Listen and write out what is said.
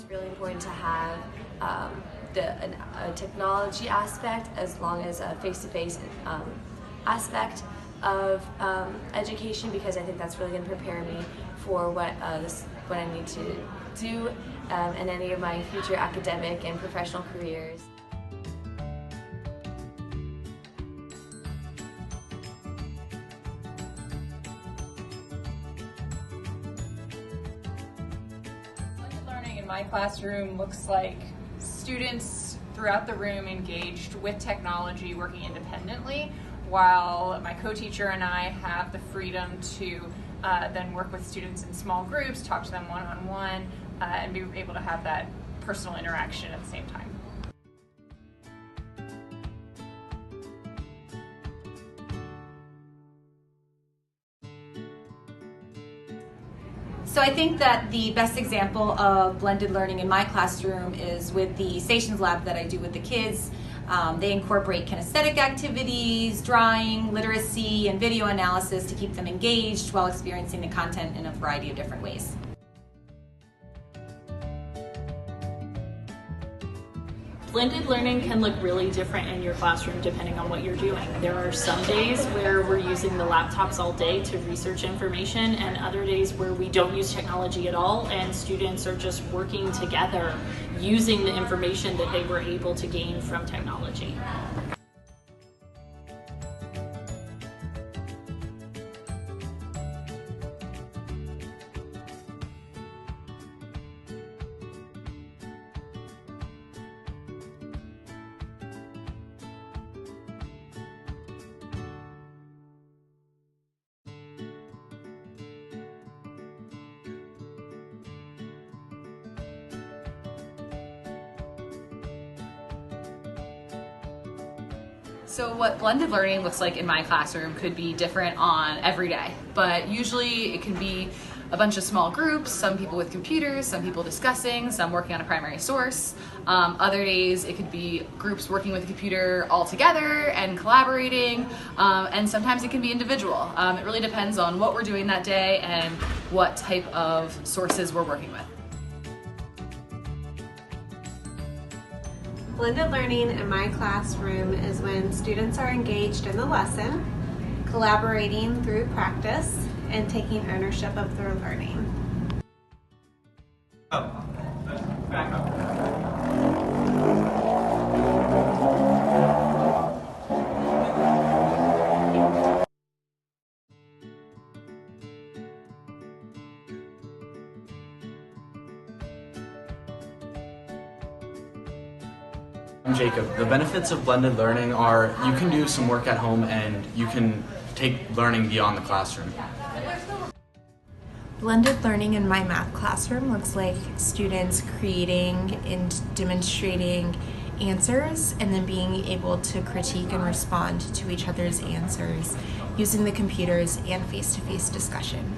really important to have a technology aspect as long as a face-to-face aspect of education, because I think that's really going to prepare me for what I need to do in any of my future academic and professional careers. Blended learning in my classroom looks like students throughout the room engaged with technology, working independently, while my co-teacher and I have the freedom to then work with students in small groups, talk to them one-on-one, and be able to have that personal interaction at the same time. So I think that the best example of blended learning in my classroom is with the Stations Lab that I do with the kids. They incorporate kinesthetic activities, drawing, literacy, and video analysis to keep them engaged while experiencing the content in a variety of different ways. Blended learning can look really different in your classroom depending on what you're doing. There are some days where we're using the laptops all day to research information, and other days where we don't use technology at all and students are just working together using the information that they were able to gain from technology. So what blended learning looks like in my classroom could be different on every day, but usually it can be a bunch of small groups, some people with computers, some people discussing, some working on a primary source. Other days it could be groups working with a computer all together and collaborating, and sometimes it can be individual. It really depends on what we're doing that day and what type of sources we're working with. Blended learning in my classroom is when students are engaged in the lesson, collaborating through practice, and taking ownership of their learning. Back up. I'm Jacob. The benefits of blended learning are you can do some work at home and you can take learning beyond the classroom. Blended learning in my math classroom looks like students creating and demonstrating answers and then being able to critique and respond to each other's answers using the computers and face-to-face discussion.